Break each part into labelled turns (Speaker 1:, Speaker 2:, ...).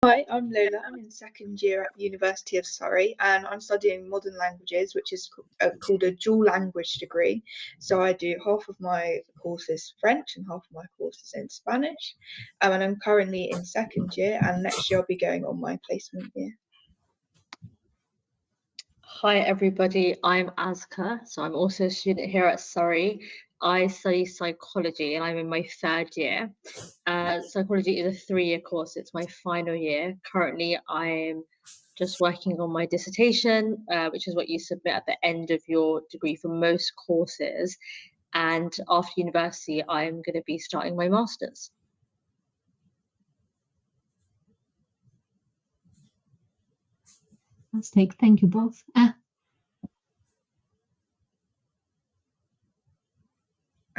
Speaker 1: Hi, I'm Lola. I'm in second year at the University of Surrey and I'm studying modern languages, which is called a dual language degree. So I do half of my courses French and half of my courses in Spanish. And I'm currently in second year and next year I'll be going on my placement year.
Speaker 2: Hi everybody, I'm Azka, so I'm also a student here at Surrey. I study psychology and I'm in my third year. Psychology is a 3-year course, it's my final year. Currently I'm just working on my dissertation, which is what you submit at the end of your degree for most courses. And after university, I'm going to be starting my master's.
Speaker 3: Fantastic, thank you both.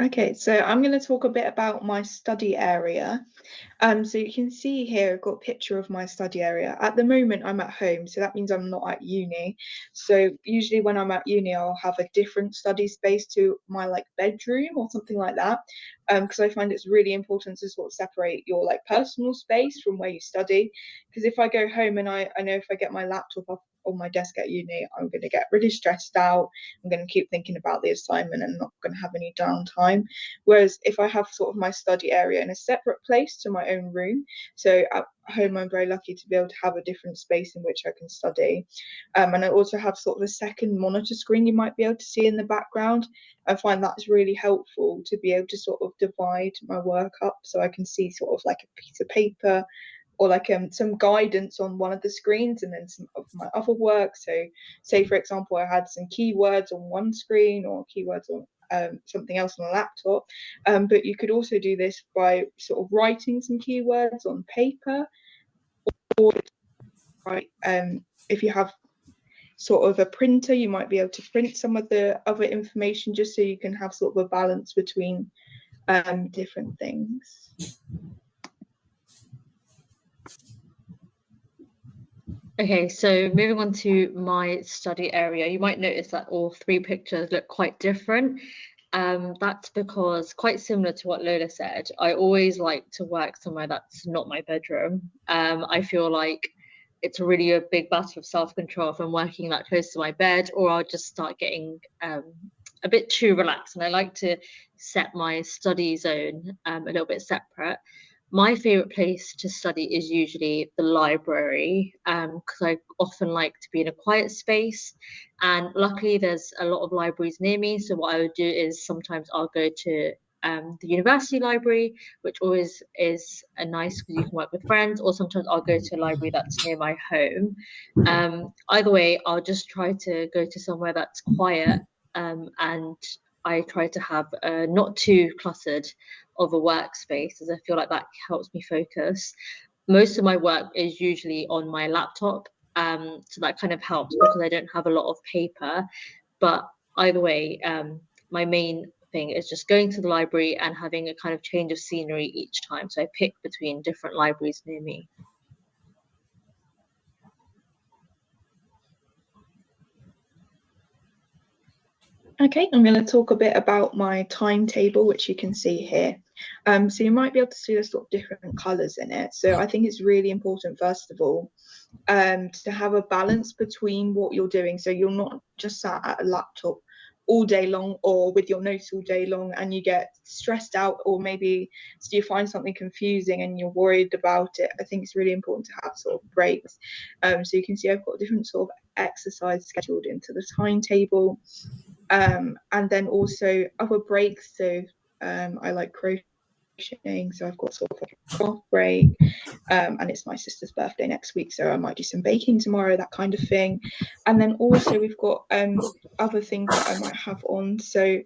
Speaker 1: Okay, so I'm going to talk a bit about my study area. So you can see here, I've got a picture of my study area. At the moment, I'm at home, so that means I'm not at uni. So usually when I'm at uni, I'll have a different study space to my bedroom or something like that. Because I find it's really important to sort of separate your personal space from where you study. Because if I go home and I know if I get my laptop up on my desk at uni, I'm going to get really stressed out. I'm going to keep thinking about the assignment and not going to have any downtime. Whereas if I have sort of my study area in a separate place to my own room, so at home I'm very lucky to be able to have a different space in which I can study. And I also have sort of a second monitor screen you might be able to see in the background. I find that's really helpful to be able to sort of divide my work up so I can see sort of a piece of paper or some guidance on one of the screens and then some of my other work. So say for example I had some keywords on one screen or keywords on something else on a laptop, but you could also do this by sort of writing some keywords on paper, or if you have sort of a printer, you might be able to print some of the other information just so you can have sort of a balance between different things.
Speaker 2: Okay, so moving on to my study area, you might notice that all 3 pictures look quite different. That's because, quite similar to what Lola said, I always like to work somewhere that's not my bedroom. I feel like it's really a big battle of self-control if I'm working that close to my bed, or I'll just start getting a bit too relaxed. And I like to set my study zone a little bit separate. My favorite place to study is usually the library, because I often like to be in a quiet space. And luckily, there's a lot of libraries near me. So what I would do is sometimes I'll go to the university library, which always is a nice because you can work with friends, or sometimes I'll go to a library that's near my home. Either way, I'll just try to go to somewhere that's quiet, and I try to have not too cluttered of a workspace, as I feel like that helps me focus. Most of my work is usually on my laptop, so that kind of helps because I don't have a lot of paper. But either way, my main thing is just going to the library and having a kind of change of scenery each time. So I pick between different libraries near me.
Speaker 1: Okay, I'm going to talk a bit about my timetable, which you can see here. So you might be able to see there's sort of different colours in it. So I think it's really important, first of all, to have a balance between what you're doing. So you're not just sat at a laptop all day long or with your notes all day long and you get stressed out, or maybe so you find something confusing and you're worried about it. I think it's really important to have sort of breaks. So you can see I've got different sort of exercise scheduled into the timetable. And then also other breaks. So I like crocheting, so I've got sort of like a craft break, and it's my sister's birthday next week, so I might do some baking tomorrow, that kind of thing. And then also we've got other things that I might have on. So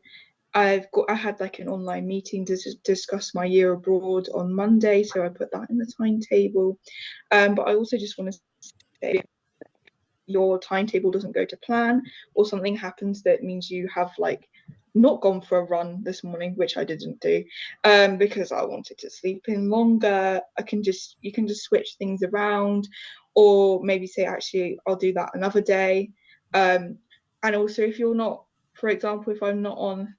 Speaker 1: I had like an online meeting to discuss my year abroad on Monday, so I put that in the timetable. But I also just want to say, your timetable doesn't go to plan or something happens that means you have not gone for a run this morning, which I didn't do because I wanted to sleep in longer, you can just switch things around, or maybe say actually I'll do that another day. And also if you're not, for example, if I'm not on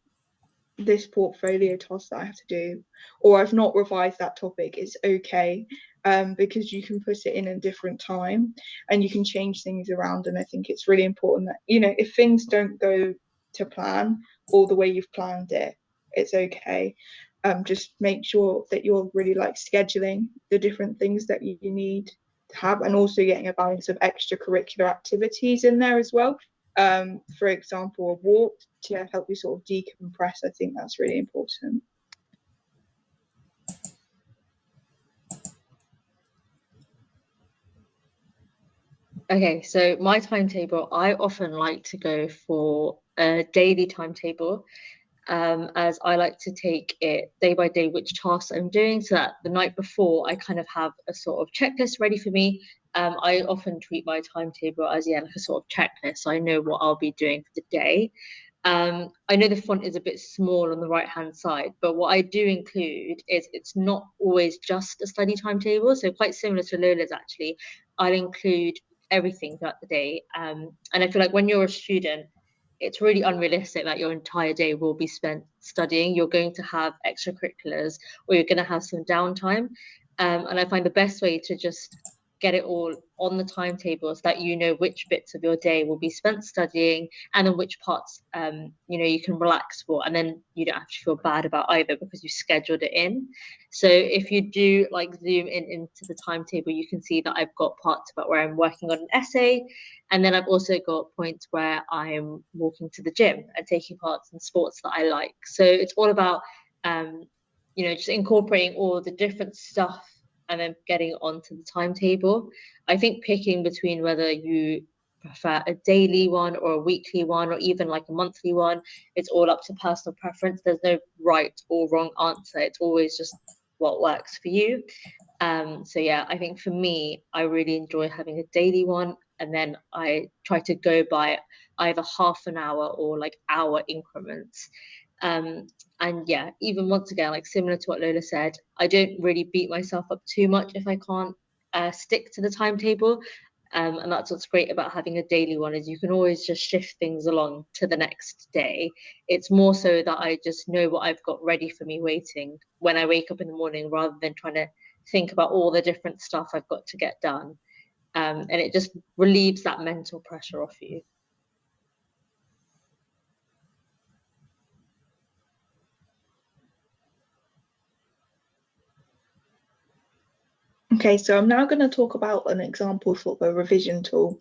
Speaker 1: this portfolio task that I have to do, or I've not revised that topic, it's okay. because you can put it in a different time and you can change things around. And I think it's really important that, you know, if things don't go to plan or the way you've planned it, it's okay. Just make sure that you're really like scheduling the different things that you need to have, and also getting a balance of extracurricular activities in there as well. For example, a walk to help you sort of decompress. I think that's really important.
Speaker 2: Okay, so my timetable, I often like to go for a daily timetable, as I like to take it day by day which tasks I'm doing, so that the night before I kind of have a sort of checklist ready for me. I often treat my timetable as, yeah, like a sort of checklist, so I know what I'll be doing for the day. I know the font is a bit small on the right hand side, but what I do include is it's not always just a study timetable. So quite similar to Lola's actually, I'll include everything throughout the day. And I feel like when you're a student, it's really unrealistic that your entire day will be spent studying. You're going to have extracurriculars or you're going to have some downtime. And I find the best way to just get it all on the timetable so that you know which bits of your day will be spent studying and then which parts you can relax for, and then you don't have to feel bad about either because you scheduled it in. So if you do like zoom in into the timetable, you can see that I've got parts about where I'm working on an essay, and then I've also got points where I'm walking to the gym and taking parts in sports that I like. So it's all about just incorporating all the different stuff and then getting it onto the timetable. I think picking between whether you prefer a daily one or a weekly one or even like a monthly one, it's all up to personal preference. There's no right or wrong answer. It's always just what works for you. So yeah, I think for me, I really enjoy having a daily one, and then I try to go by either half an hour or like hour increments. Um, and yeah, even once again, like similar to what Lola said, I don't really beat myself up too much if I can't stick to the timetable. And that's what's great about having a daily one, is you can always just shift things along to the next day. It's more so that I just know what I've got ready for me waiting when I wake up in the morning, rather than trying to think about all the different stuff I've got to get done. And it just relieves that mental pressure off you.
Speaker 1: Okay, so I'm now going to talk about an example sort of a revision tool.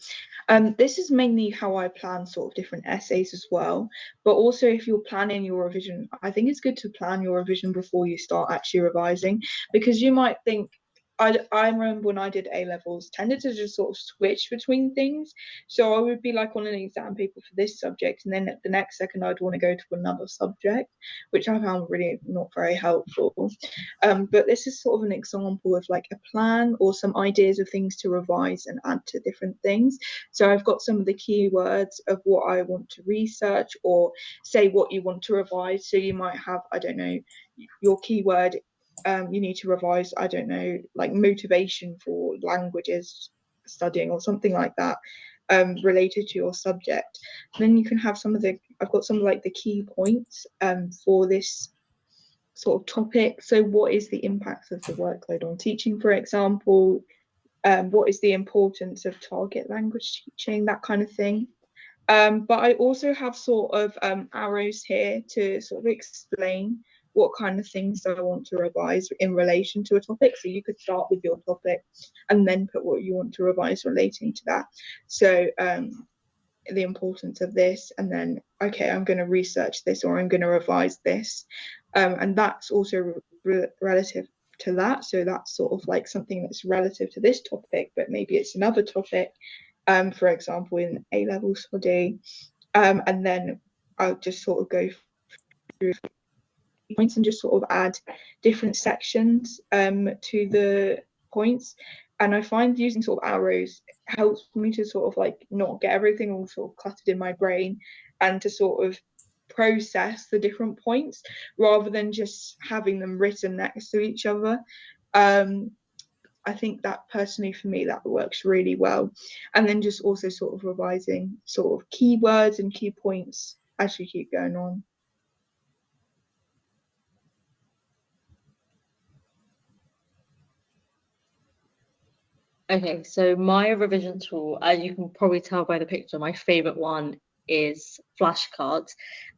Speaker 1: This is mainly how I plan sort of different essays as well, but also if you're planning your revision, I think it's good to plan your revision before you start actually revising, because you might think, I remember when I did A levels, tended to just sort of switch between things. So I would be like on an exam paper for this subject, and then the next second I'd want to go to another subject, which I found really not very helpful. But this is sort of an example of like a plan or some ideas of things to revise and add to different things. So I've got some of the keywords of what I want to research, or say what you want to revise. So you might have, I don't know, your keyword, you need to revise, I don't know, like motivation for languages studying or something like that, related to your subject. Then you can have I've got some of like the key points for this sort of topic. So what is the impact of the workload on teaching, for example? What is the importance of target language teaching, that kind of thing. But I also have sort of arrows here to sort of explain what kind of things I want to revise in relation to a topic. So you could start with your topic and then put what you want to revise relating to that. So the importance of this, and then, okay, I'm going to research this or I'm going to revise this. And that's also relative to that. So that's sort of like something that's relative to this topic, but maybe it's another topic, for example, in A level study. And then I'll just sort of go through points and just sort of add different sections to the points. And I find using sort of arrows helps me to sort of like not get everything all sort of cluttered in my brain, and to sort of process the different points rather than just having them written next to each other. I think that personally for me that works really well. And then just also sort of revising sort of keywords and key points as you keep going on.
Speaker 2: Okay, so my revision tool, as you can probably tell by the picture, my favorite one is flashcards.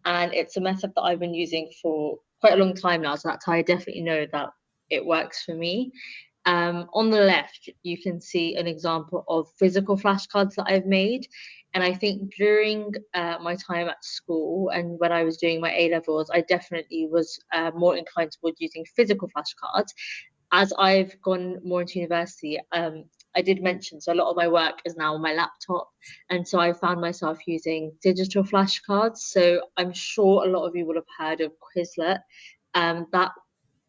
Speaker 2: And it's a method that I've been using for quite a long time now. So that's how I definitely know that it works for me. On the left, you can see an example of physical flashcards that I've made. And I think during my time at school and when I was doing my A levels, I definitely was more inclined towards using physical flashcards. As I've gone more into university, I did mention, so a lot of my work is now on my laptop. And so I found myself using digital flashcards. So I'm sure a lot of you will have heard of Quizlet. That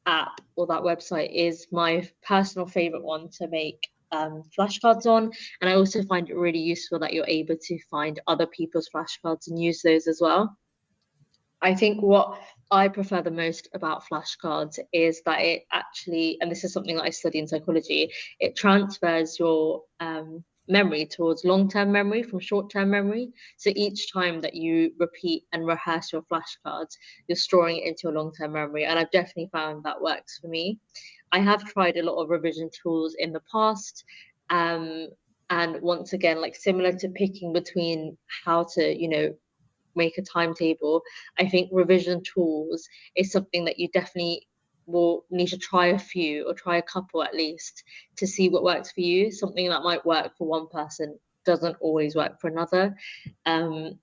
Speaker 2: app or that website is my personal favorite one to make flashcards on. And I also find it really useful that you're able to find other people's flashcards and use those as well. I think what I prefer the most about flashcards is that it actually, and this is something that I study in psychology, it transfers your memory towards long-term memory from short-term memory. So each time that you repeat and rehearse your flashcards, you're storing it into your long-term memory. And I've definitely found that works for me. I have tried a lot of revision tools in the past. Um, and once again, like similar to picking between how to, make a timetable, I think revision tools is something that you definitely will need to try a few or try a couple at least to see what works for you. Something that might work for one person doesn't always work for another. Um,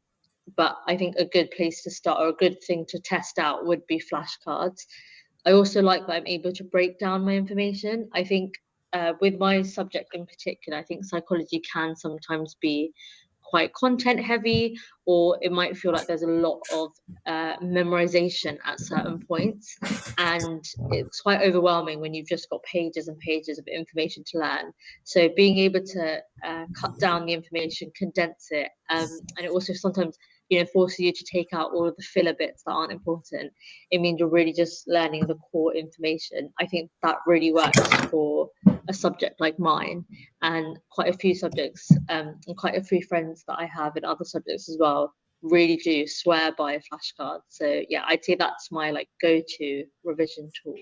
Speaker 2: but I think a good place to start or a good thing to test out would be flashcards. I also like that I'm able to break down my information. I think with my subject in particular, I think psychology can sometimes be quite content heavy, or it might feel like there's a lot of memorization at certain points. And it's quite overwhelming when you've just got pages and pages of information to learn. So being able to cut down the information, condense it, and it also sometimes forces you to take out all of the filler bits that aren't important. It means you're really just learning the core information. I think that really works for a subject like mine and quite a few subjects, and quite a few friends that I have in other subjects as well really do swear by flashcards. So yeah, I'd say that's my like go-to revision tool.